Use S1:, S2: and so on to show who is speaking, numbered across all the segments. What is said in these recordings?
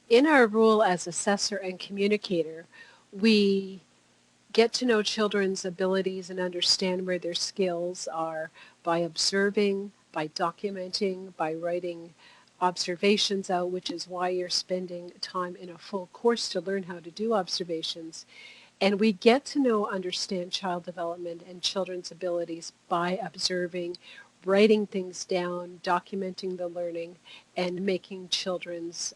S1: In our role as assessor and communicator, we get to know children's abilities and understand where their skills are by observing, by documenting, by writing observations out, which is why you're spending time in a full course to learn how to do observations. And we get to know, understand child development and children's abilities by observing, writing things down, documenting the learning, and making children's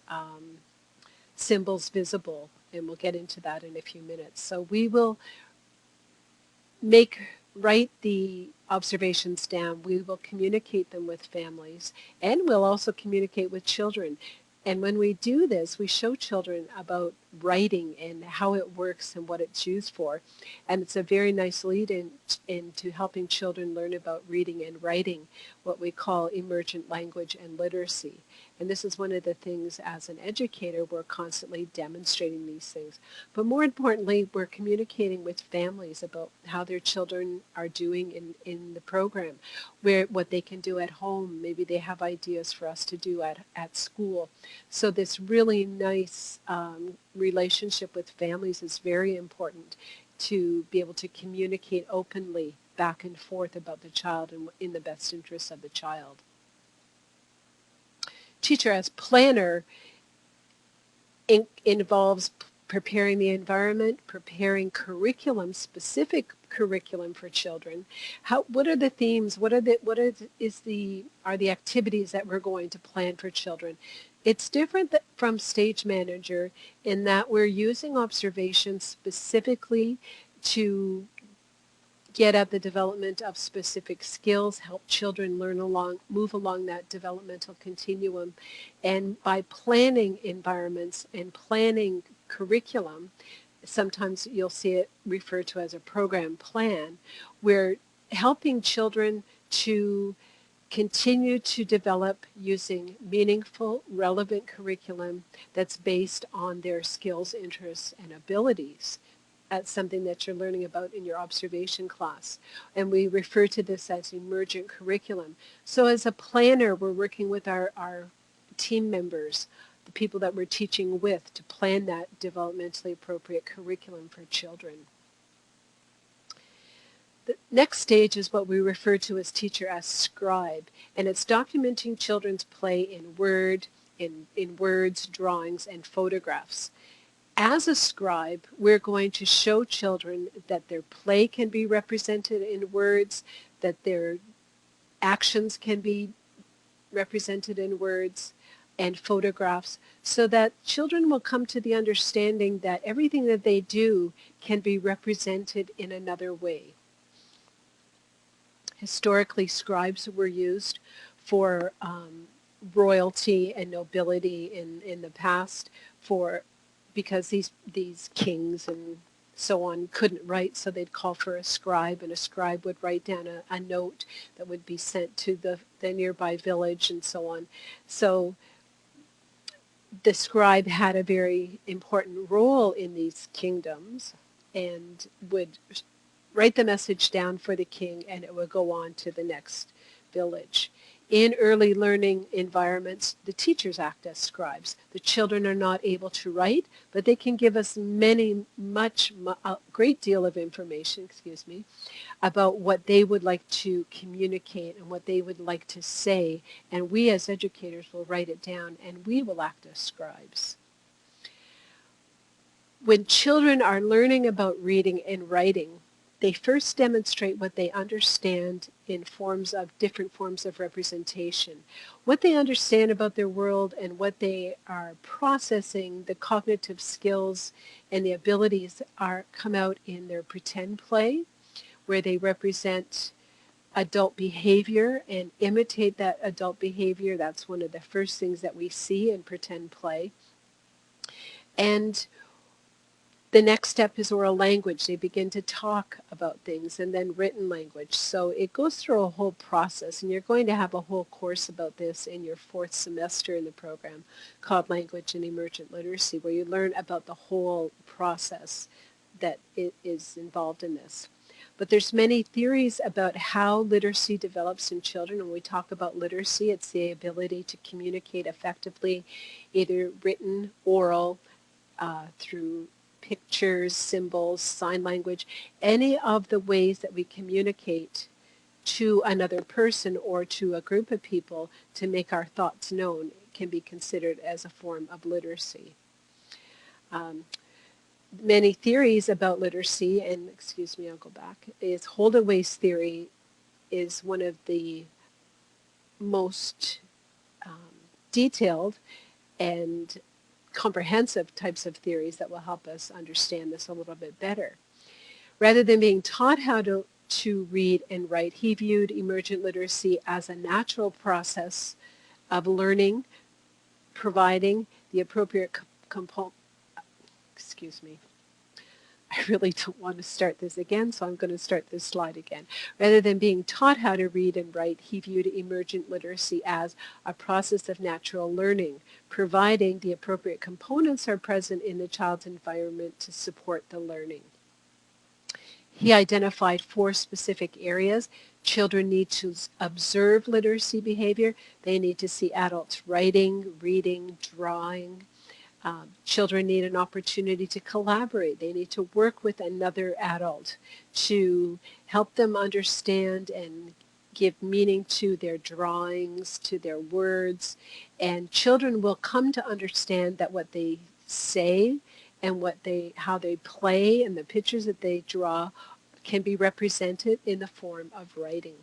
S1: symbols visible. And we'll get into that in a few minutes. So we will write the observations down. We will communicate them with families, and we'll also communicate with children. And when we do this, we show children about writing and how it works and what it's used for. And it's a very nice lead into helping children learn about reading and writing, what we call emergent language and literacy. And this is one of the things as an educator, we're constantly demonstrating these things. But more importantly, we're communicating with families about how their children are doing in the program, what they can do at home. Maybe they have ideas for us to do at school. So this really nice relationship with families is very important to be able to communicate openly back and forth about the child and in the best interests of the child. Teacher as planner involves preparing the environment, preparing curriculum, specific curriculum for children. What are the themes? Are the activities that we're going to plan for children? It's different from stage manager in that we're using observations specifically to get at the development of specific skills, help children move along that developmental continuum. And by planning environments and planning curriculum, sometimes you'll see it referred to as a program plan, we're helping children to continue to develop using meaningful, relevant curriculum that's based on their skills, interests, and abilities. That's something that you're learning about in your observation class. And we refer to this as emergent curriculum. So as a planner, we're working with our team members, the people that we're teaching with, to plan that developmentally appropriate curriculum for children. The next stage is what we refer to as teacher as scribe, and it's documenting children's play in words, drawings, and photographs. As a scribe, we're going to show children that their play can be represented in words, that their actions can be represented in words and photographs, so that children will come to the understanding that everything that they do can be represented in another way. Historically, scribes were used for royalty and nobility in the past, because these kings and so on couldn't write, so they'd call for a scribe, and a scribe would write down a note that would be sent to the nearby village and so on. So the scribe had a very important role in these kingdoms and would write the message down for the king, and it would go on to the next village. In early learning environments, the teachers act as scribes. The children are not able to write, but they can give us a great deal of information, about what they would like to communicate and what they would like to say. And we as educators will write it down, and we will act as scribes. When children are learning about reading and writing, they first demonstrate what they understand in different forms of representation. What they understand about their world and what they are processing, the cognitive skills and the abilities come out in their pretend play, where they represent adult behavior and imitate that adult behavior. That's one of the first things that we see in pretend play. And the next step is oral language. They begin to talk about things, and then written language. So it goes through a whole process, and you're going to have a whole course about this in your 4th semester in the program called Language and Emergent Literacy, where you learn about the whole process that is involved in this. But there's many theories about how literacy develops in children. When we talk about literacy, it's the ability to communicate effectively, either written, oral, through pictures, symbols, sign language, any of the ways that we communicate to another person or to a group of people to make our thoughts known can be considered as a form of literacy. Many theories about literacy, and excuse me, I'll go back, is Holdaway's theory is one of the most detailed and comprehensive types of theories that will help us understand this a little bit better. Rather than being taught how to read and write, he viewed emergent literacy as a natural process of learning, providing the appropriate component. Excuse me. I really don't want to start this again, so I'm going to start this slide again. Rather than being taught how to read and write, he viewed emergent literacy as a process of natural learning, providing the appropriate components are present in the child's environment to support the learning. He identified 4 specific areas. Children need to observe literacy behavior. They need to see adults writing, reading, drawing. Children need an opportunity to collaborate. They need to work with another adult to help them understand and give meaning to their drawings, to their words. And children will come to understand that what they say and how they play and the pictures that they draw can be represented in the form of writing.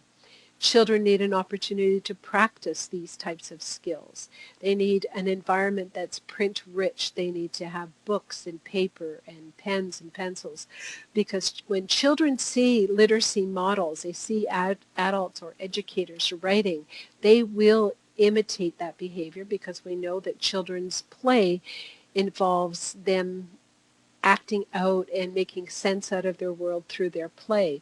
S1: Children need an opportunity to practice these types of skills. They need an environment that's print rich. They need to have books and paper and pens and pencils, because when children see literacy models, they see adults or educators writing, they will imitate that behavior, because we know that children's play involves them acting out and making sense out of their world through their play.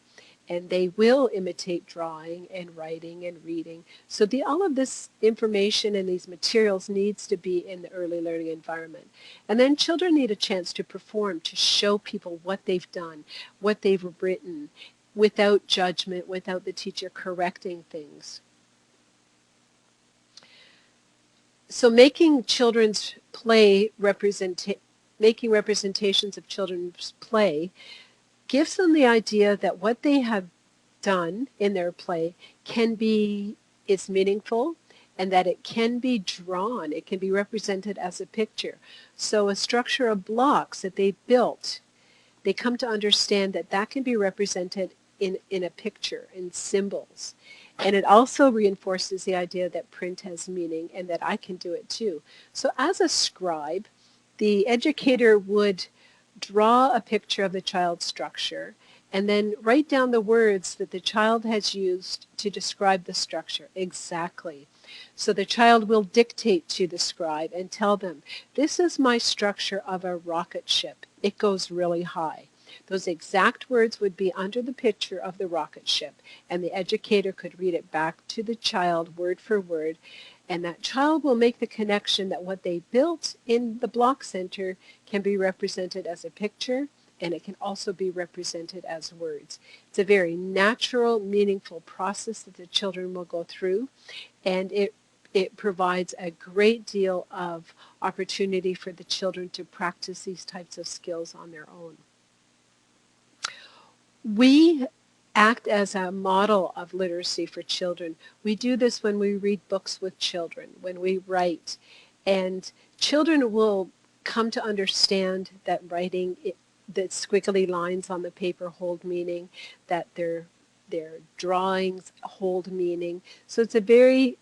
S1: And they will imitate drawing and writing and reading. So all of this information and these materials needs to be in the early learning environment. And then children need a chance to perform, to show people what they've done, what they've written, without judgment, without the teacher correcting things. So making children's play making representations of children's play gives them the idea that what they have done in their play is meaningful, and that it can be drawn. It can be represented as a picture. So a structure of blocks that they built, they come to understand that that can be represented in a picture, in symbols. And it also reinforces the idea that print has meaning and that I can do it too. So as a scribe, the educator would draw a picture of the child's structure and then write down the words that the child has used to describe the structure exactly. So the child will dictate to the scribe and tell them, this is my structure of a rocket ship. It goes really high. Those exact words would be under the picture of the rocket ship, and the educator could read it back to the child word for word, and that child will make the connection that what they built in the block center can be represented as a picture, and it can also be represented as words. It's a very natural, meaningful process that the children will go through, and it provides a great deal of opportunity for the children to practice these types of skills on their own. We act as a model of literacy for children. We do this when we read books with children, when we write, and children will come to understand that writing, that squiggly lines on the paper hold meaning, that their drawings hold meaning. So it's a very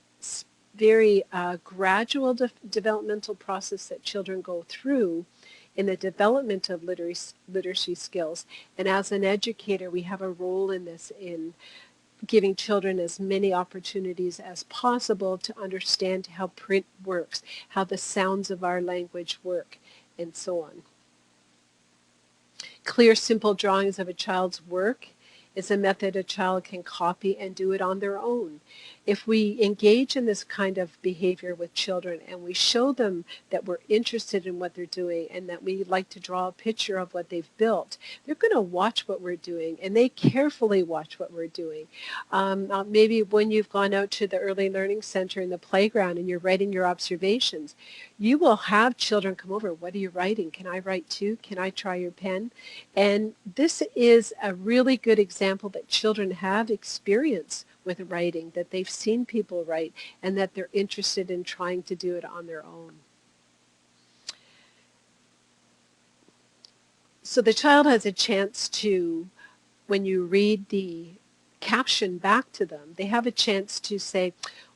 S1: gradual developmental process that children go through in the development of literacy skills. And as an educator, we have a role in this, in giving children as many opportunities as possible to understand how print works, how the sounds of our language work, and so on. Clear, simple drawings of a child's work is a method a child can copy and do it on their own. If we engage in this kind of behavior with children and we show them that we're interested in what they're doing and that we like to draw a picture of what they've built, they're going to watch what we're doing, and they carefully watch what we're doing. Maybe when you've gone out to the Early Learning Center in the playground and you're writing your observations, you will have children come over. What are you writing? Can I write too? Can I try your pen? And this is a really good example that children have experience with writing, that they've seen people write, and that they're interested in trying to do it on their own. So the child has a chance to, when you read the caption back to them, they have a chance to say,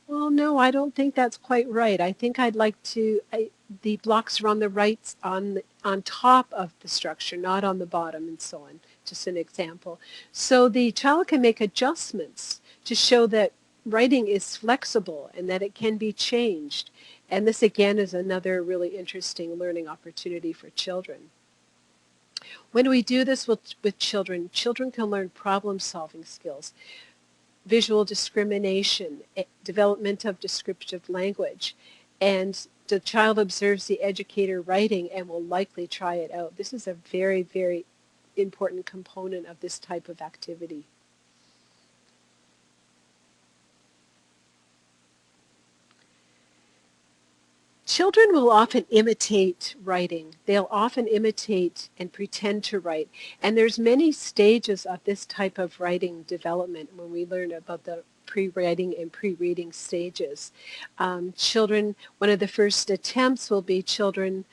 S1: well, no, I don't think that's quite right. I think I'd like to, the blocks are on the right, on top of the structure, not on the bottom, and so on. Just an example. So the child can make adjustments to show that writing is flexible and that it can be changed. And this, again, is another really interesting learning opportunity for children. When we do this with children, children can learn problem-solving skills, visual discrimination, development of descriptive language, and the child observes the educator writing and will likely try it out. This is a very, very important component of this type of activity. Children will often imitate writing. They'll often imitate and pretend to write. And there's many stages of this type of writing development when we learn about the pre-writing and pre-reading stages. Children, one of the first attempts will be children's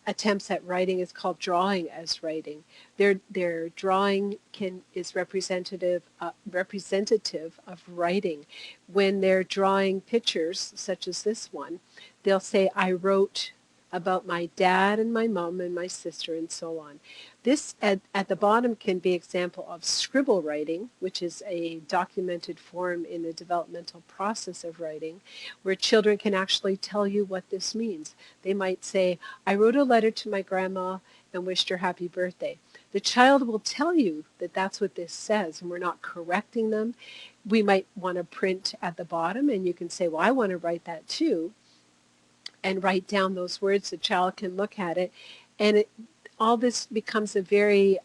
S1: attempts at writing is called drawing as writing. Their drawing is representative of writing. When they're drawing pictures, such as this one, they'll say, I wrote about my dad and my mom and my sister and so on. This at the bottom can be an example of scribble writing, which is a documented form in the developmental process of writing, where children can actually tell you what this means. They might say, I wrote a letter to my grandma and wished her happy birthday. The child will tell you that that's what this says, and we're not correcting them. We might want to print at the bottom, and you can say, well, I want to write that too, and write down those words. The child can look at it, and all this becomes a very,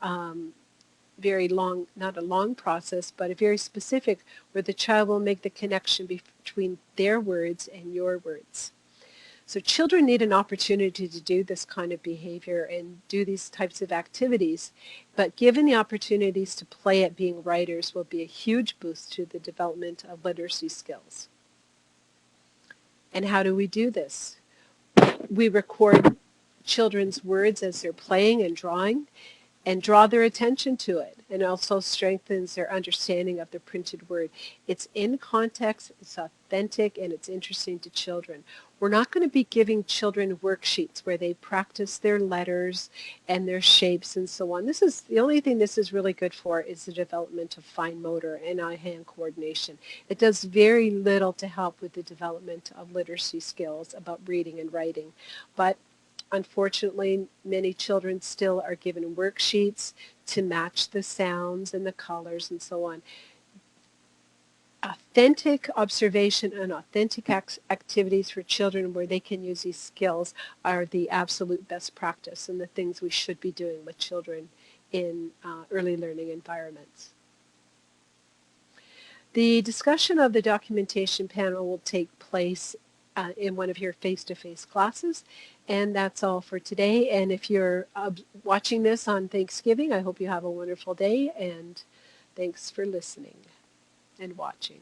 S1: very long, not a long process, but a very specific, where the child will make the connection between their words and your words. So children need an opportunity to do this kind of behavior and do these types of activities, but given the opportunities to play at being writers will be a huge boost to the development of literacy skills. And how do we do this? We record children's words as they're playing and drawing, and draw their attention to it, and also strengthens their understanding of the printed word. It's in context, it's authentic, and it's interesting to children. We're not going to be giving children worksheets where they practice their letters and their shapes and so on. This is the only thing this is really good for is the development of fine motor and eye-hand coordination. It does very little to help with the development of literacy skills about reading and writing. But unfortunately, many children still are given worksheets to match the sounds and the colors and so on. Authentic observation and authentic activities for children where they can use these skills are the absolute best practice and the things we should be doing with children in early learning environments. The discussion of the documentation panel will take place in one of your face-to-face classes, and that's all for today. And if you're watching this on Thanksgiving, I hope you have a wonderful day, and thanks for listening and watching.